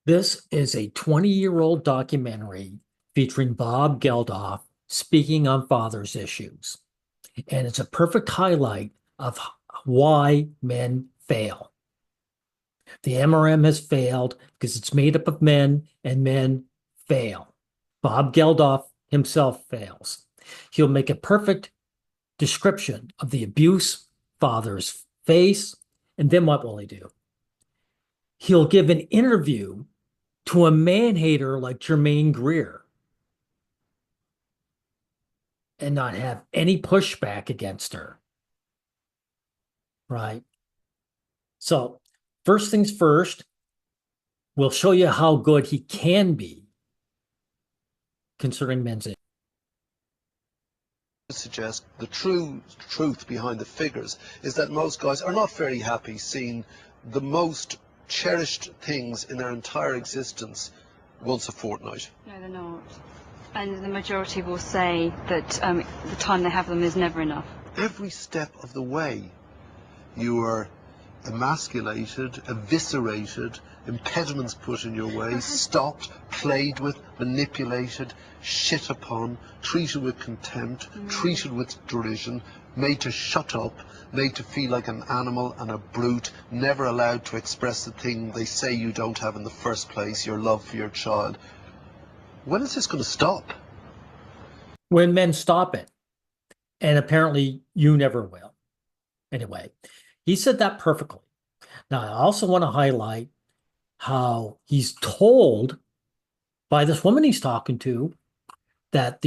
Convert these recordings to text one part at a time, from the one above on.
This is a 20-year-old documentary featuring Bob Geldof speaking on father's issues. And it's a perfect highlight of why men fail. The MRM has failed because it's made up of men, and men fail. Bob Geldof himself fails. He'll make a perfect description of the abuse fathers face, and then what will he do? He'll give an interview to a manhater like Germaine Greer and not have any pushback against her. Right? So, first things first, we'll show you how good he can be concerning men's issues. Suggest the true truth behind the figures is that most guys are not very happy seeing the most cherished things in their entire existence once a fortnight. No, they're not. And the majority will say that the time they have them is never enough. Every step of the way, you are emasculated, eviscerated, impediments put in your way, stopped, played with, manipulated, shit upon, treated with contempt, treated with derision, made to shut up, made to feel like an animal and a brute, never allowed to express the thing they say you don't have in the first place, your love for your child. When is this going to stop? When men stop it. And apparently you never will. Anyway, he said that perfectly. Now, I also want to highlight how he's told by this woman he's talking to that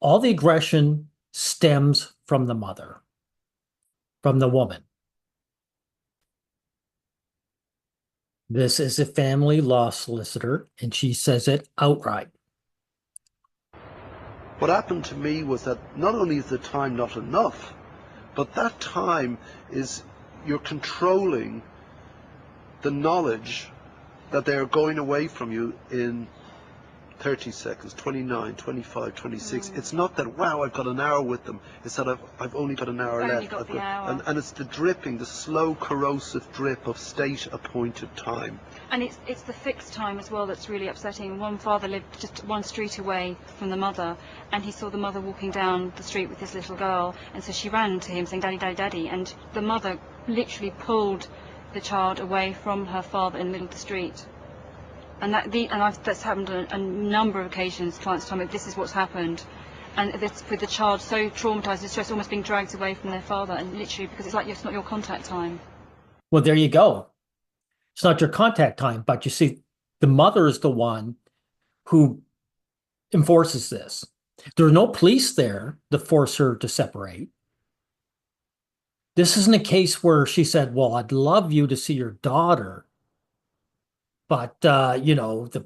all the aggression stems from the mother, from the woman. This is a family law solicitor, and she says it outright. What happened to me was that not only is the time not enough, but that time is you're controlling the knowledge that they are going away from you in 30 seconds, 29, 25, 26. It's not that, wow, I've got an hour with them. It's that I've only got an hour left. And it's the dripping, the slow corrosive drip of state-appointed time. And it's the fixed time as well that's really upsetting. One father lived just one street away from the mother, and he saw the mother walking down the street with this little girl, and so she ran to him saying, "Daddy, Daddy, Daddy," and the mother literally pulled the child away from her father in the middle of the street. And that's happened on a number of occasions. Clients tell me this is what's happened, and this with the child so traumatized, distressed, almost being dragged away from their father, and literally because it's like it's not your contact time. Well, there you go. It's not your contact time, but you see, the mother is the one who enforces this. There are no police there to force her to separate. This isn't a case where she said, "Well, I'd love you to see your daughter, but the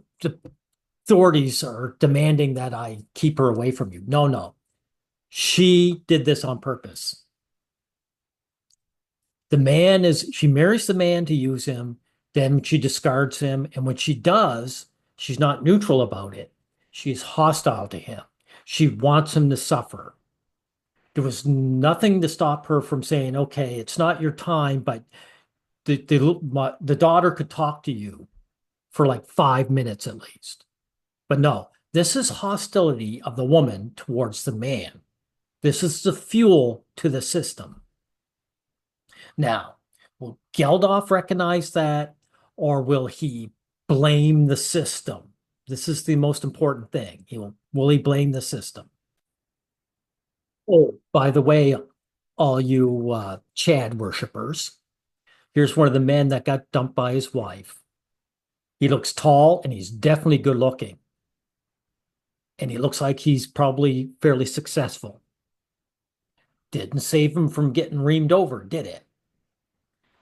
authorities are demanding that I keep her away from you." No. She did this on purpose. She marries the man to use him, then she discards him, and when she does, she's not neutral about it. She's hostile to him. She wants him to suffer. There was nothing to stop her from saying, "Okay, it's not your time, but the daughter could talk to you for like 5 minutes at least." But no, this is hostility of the woman towards the man. This is the fuel to the system. Now, will Geldof recognize that, or will he blame the system? This is the most important thing. Will he blame the system? Oh, by the way, all you Chad worshippers, here's one of the men that got dumped by his wife. He looks tall, and he's definitely good looking. And he looks like he's probably fairly successful. Didn't save him from getting reamed over, did it?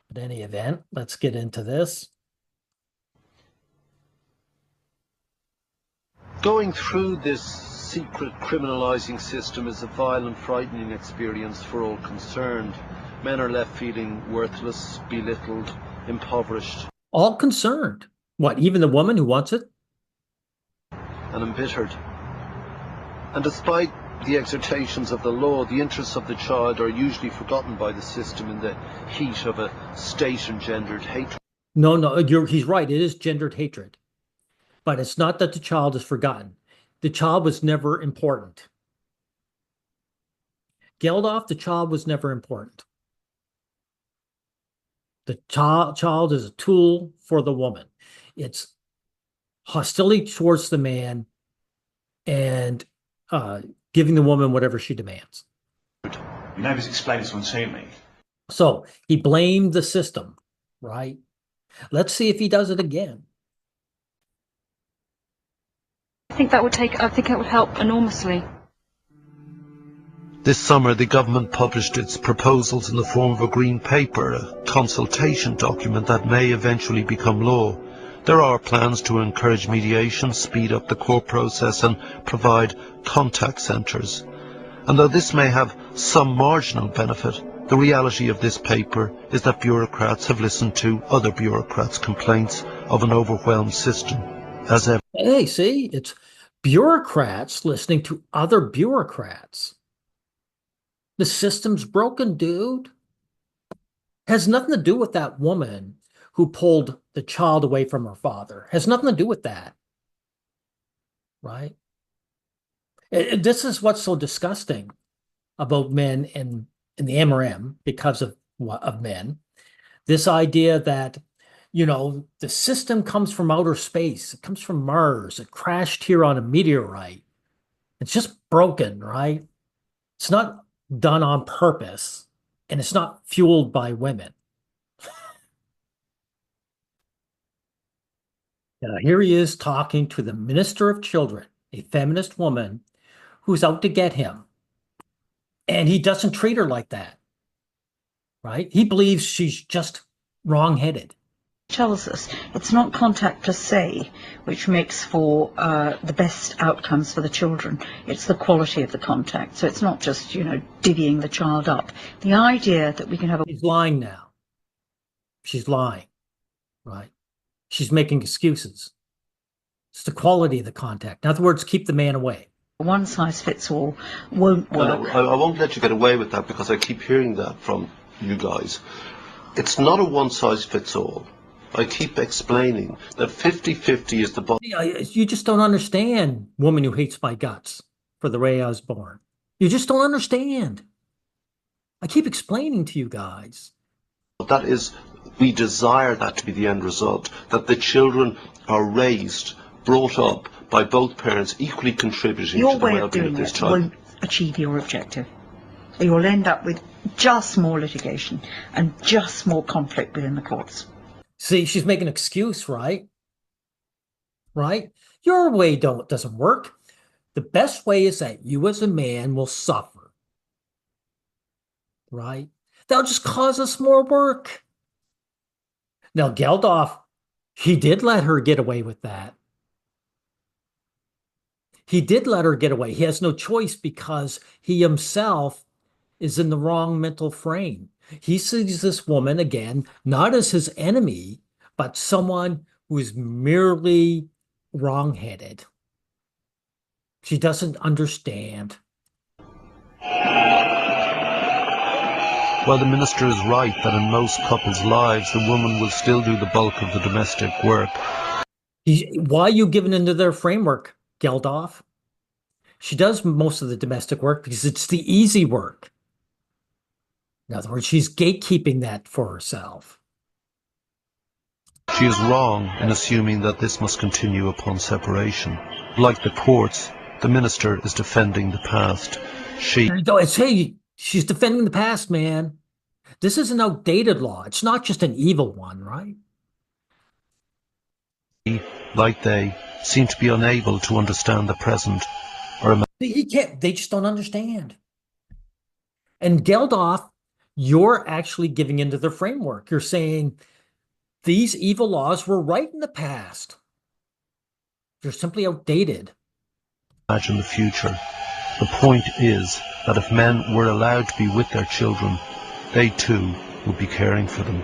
But in any event, let's get into this. Going through this secret criminalizing system is a violent, frightening experience for all concerned. Men are left feeling worthless, belittled, impoverished. All concerned. What, even the woman who wants it? And embittered. And despite the exhortations of the law, the interests of the child are usually forgotten by the system in the heat of a state-engendered hatred. No, he's right. It is gendered hatred. But it's not that the child is forgotten. The child was never important. Geldof, the child was never important. The child is a tool for the woman. It's hostility towards the man and giving the woman whatever she demands. You never explained this one to me. So he blamed the system, right? Let's see if he does it again. I think it would help enormously. This summer, the government published its proposals in the form of a green paper, a consultation document that may eventually become law. There are plans to encourage mediation, speed up the court process and provide contact centres. And though this may have some marginal benefit, the reality of this paper is that bureaucrats have listened to other bureaucrats' complaints of an overwhelmed system. As ever. Hey, see, it's bureaucrats listening to other bureaucrats. The system's broken, dude. Has nothing to do with that woman who pulled the child away from her father. Has nothing to do with that. Right? This is what's so disgusting about men in the MRM because of men. This idea that, the system comes from outer space. It comes from Mars. It crashed here on a meteorite. It's just broken, right? It's not done on purpose, and it's not fueled by women. Now, here he is talking to the Minister of Children, a feminist woman who's out to get him. And he doesn't treat her like that, right? He believes she's just wrong-headed. Tells us it's not contact per se which makes for the best outcomes for the children. It's the quality of the contact. So it's not just, divvying the child up. The idea that we can have a... She's lying now. She's lying, right? She's making excuses. It's the quality of the contact. In other words, keep the man away. One size fits all won't work. No, I won't let you get away with that because I keep hearing that from you guys. It's not a one size fits all. I keep explaining that 50-50 is the bottom. You just don't understand, woman who hates my guts for the way I was born. You just don't understand. I keep explaining to you guys. That is, we desire that to be the end result, that the children are raised, brought up by both parents, equally contributing to the well-being of this child. Won't achieve your objective. You'll end up with just more litigation and just more conflict within the courts. See, she's making an excuse, right? Right? Your way doesn't work. The best way is that you as a man will suffer. Right? That'll just cause us more work. Now, Geldof, he did let her get away with that. He did let her get away. He has no choice because he himself is in the wrong mental frame. He sees this woman, again, not as his enemy, but someone who is merely wrong-headed. She doesn't understand. Well, the minister is right that in most couples' lives, the woman will still do the bulk of the domestic work. Why are you giving into their framework, Geldof? She does most of the domestic work because it's the easy work. In other words, she's gatekeeping that for herself. She is wrong in assuming that this must continue upon separation. Like the courts, the minister is defending the past. She's defending the past, man. This is an outdated law. It's not just an evil one, right? Like they seem to be unable to understand the present. They just don't understand. And Geldof, you're actually giving into their framework. You're saying these evil laws were right in the past. They're simply outdated. Imagine the future. The point is that if men were allowed to be with their children, they too would be caring for them.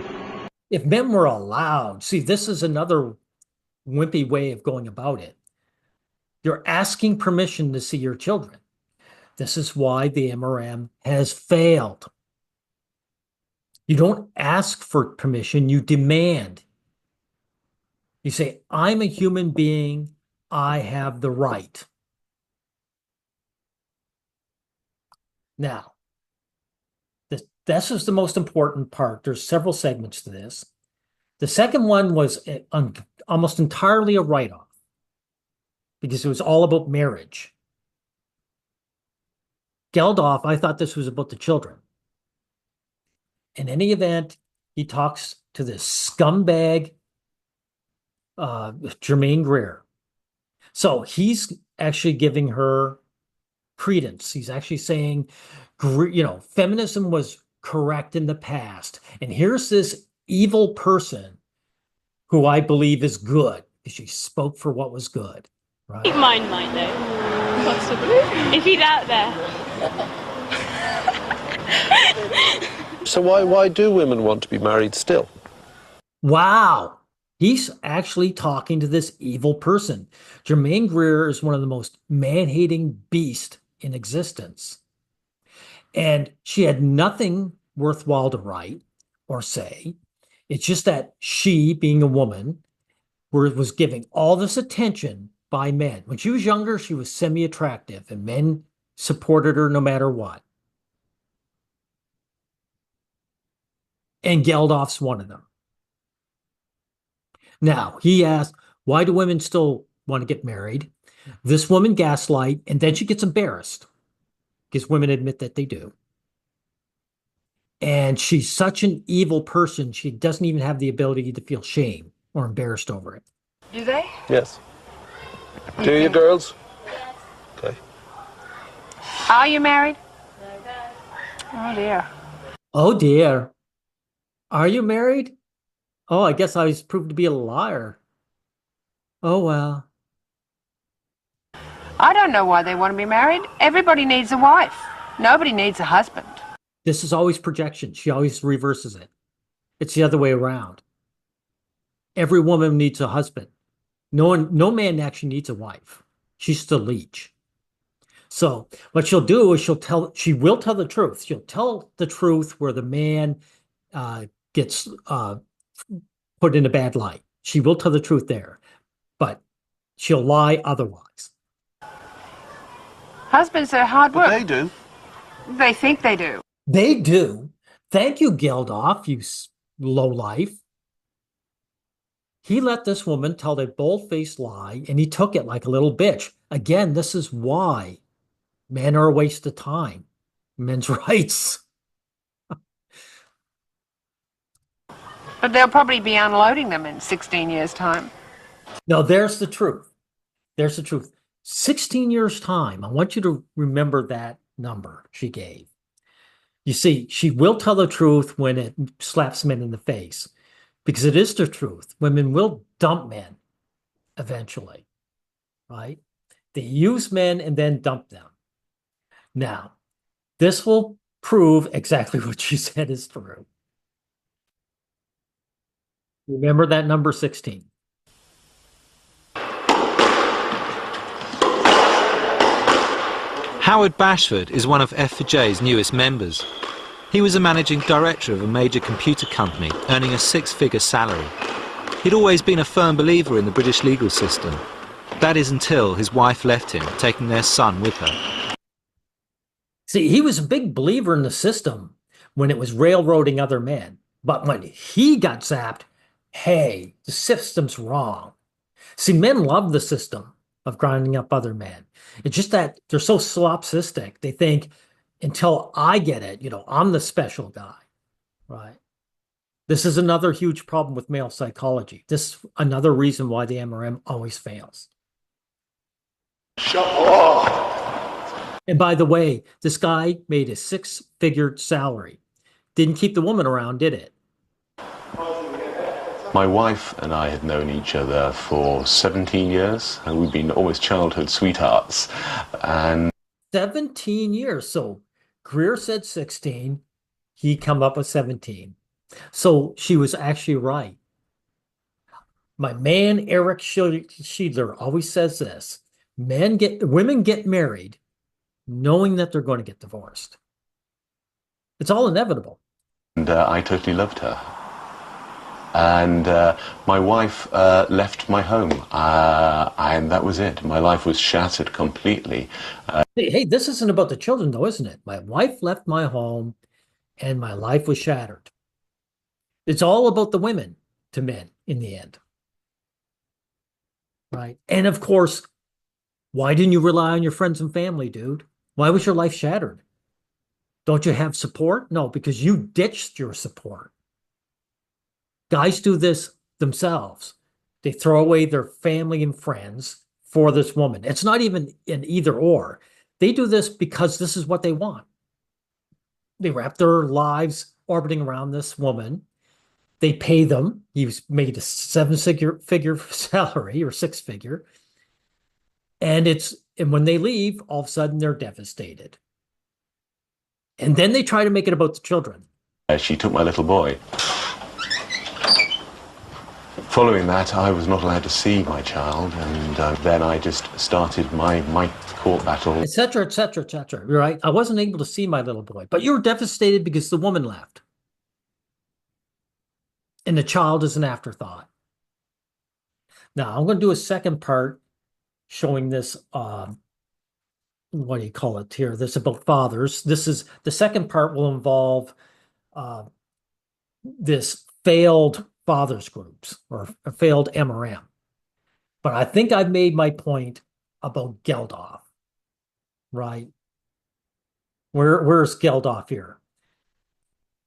If men were allowed, see, this is another wimpy way of going about it. You're asking permission to see your children. This is why the MRM has failed. You don't ask for permission, you demand. You say, I'm a human being. I have the right. Now, this is the most important part. There's several segments to this. The second one was almost entirely a write-off because it was all about marriage. Geldof, I thought this was about the children. In any event, he talks to this scumbag, Germaine Greer. So he's actually giving her credence. He's actually saying, feminism was correct in the past. And here's this evil person who I believe is good because she spoke for what was good. Right? Mine might though. Possibly. If he's out there. So why do women want to be married still? Wow. He's actually talking to this evil person. Germaine Greer is one of the most man-hating beasts in existence. And she had nothing worthwhile to write or say. It's just that she, being a woman, was giving all this attention by men. When she was younger, she was semi-attractive, and men supported her no matter what. And Geldof's one of them. Now, he asked, why do women still want to get married? This woman gaslight, and then she gets embarrassed because women admit that they do. And she's such an evil person, she doesn't even have the ability to feel shame or embarrassed over it. Do they? Yes. Do you girls? Okay. Are you married? Oh dear. Oh dear. Are you married? Oh, I guess I was proved to be a liar. Oh well. I don't know why they want to be married. Everybody needs a wife. Nobody needs a husband. This is always projection. She always reverses it. It's the other way around. Every woman needs a husband. No man actually needs a wife. She's the leech. So what she'll do is she will tell the truth. She'll tell the truth where the man gets put in a bad light. She will tell the truth there, but she'll lie otherwise. Husbands are hard work. But they do. They think they do. They do. Thank you, Geldof, you lowlife. He let this woman tell the bold-faced lie, and he took it like a little bitch. Again, this is why men are a waste of time. Men's rights. But they'll probably be unloading them in 16 years' time. No, there's the truth. There's the truth. 16 years' time. I want you to remember that number she gave. You see, she will tell the truth when it slaps men in the face, because it is the truth. Women will dump men eventually, right? They use men and then dump them. Now, this will prove exactly what she said is true. Remember that number 16. Howard Bashford is one of F4J's newest members. He was a managing director of a major computer company, earning a six-figure salary. He'd always been a firm believer in the British legal system. That is until his wife left him, taking their son with her. See, he was a big believer in the system when it was railroading other men. But when he got zapped, hey, the system's wrong. See, men love the system of grinding up other men. It's just that they're so solipsistic. They think, until I get it, I'm the special guy, right? This is another huge problem with male psychology. This is another reason why the MRM always fails. Shut up. And by the way, this guy made a six-figure salary. Didn't keep the woman around, did it? My wife and I had known each other for 17 years, and we've been almost childhood sweethearts. And 17 years. So Greer said 16. He come up with 17. So she was actually right. My man, Eric Schiedler, always says this. Women get married knowing that they're going to get divorced. It's all inevitable. I totally loved her. And my wife left my home, and that was it. My life was shattered completely. Hey, this isn't about the children, though, isn't it? My wife left my home and my life was shattered. It's all about the women to men in the end. Right. And of course, why didn't you rely on your friends and family, dude? Why was your life shattered? Don't you have support? No, because you ditched your support. Guys do this themselves. They throw away their family and friends for this woman. It's not even an either or. They do this because this is what they want. They wrap their lives orbiting around this woman. They pay them. He's made a seven-figure salary or six-figure. And when they leave, all of a sudden they're devastated. And then they try to make it about the children. She took my little boy. Following that, I was not allowed to see my child, and then I just started my court battle. Et cetera, et cetera, et cetera. Right? I wasn't able to see my little boy, but you were devastated because the woman left. And the child is an afterthought. Now, I'm going to do a second part showing this, what do you call it here? This is about fathers. This is the second part will involve this failed fathers groups or failed MRM. But I think I've made my point about Geldof, right? Where's Geldof here?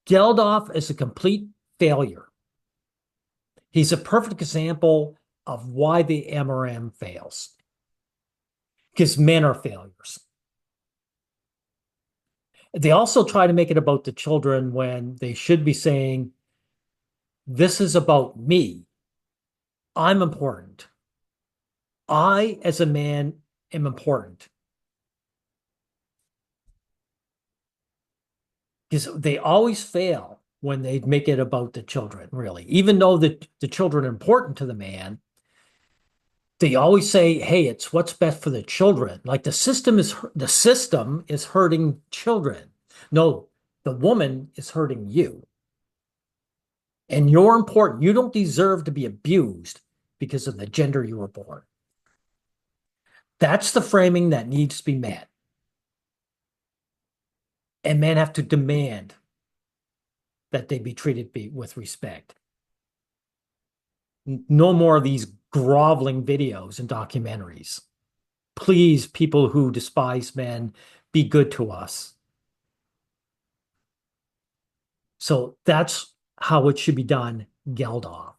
Geldof is a complete failure. He's a perfect example of why the MRM fails. Because men are failures. They also try to make it about the children when they should be saying, this is about me. I'm important. I, as a man, am important. Because they always fail when they make it about the children, really. Even though the children are important to the man, they always say, hey, it's what's best for the children. Like the system is hurting children. No, the woman is hurting you. And you're important. You don't deserve to be abused because of the gender you were born. That's the framing that needs to be met. And men have to demand that they be treated with respect. No more of these groveling videos and documentaries. Please, people who despise men, be good to us. So that's how it should be done, Geldof.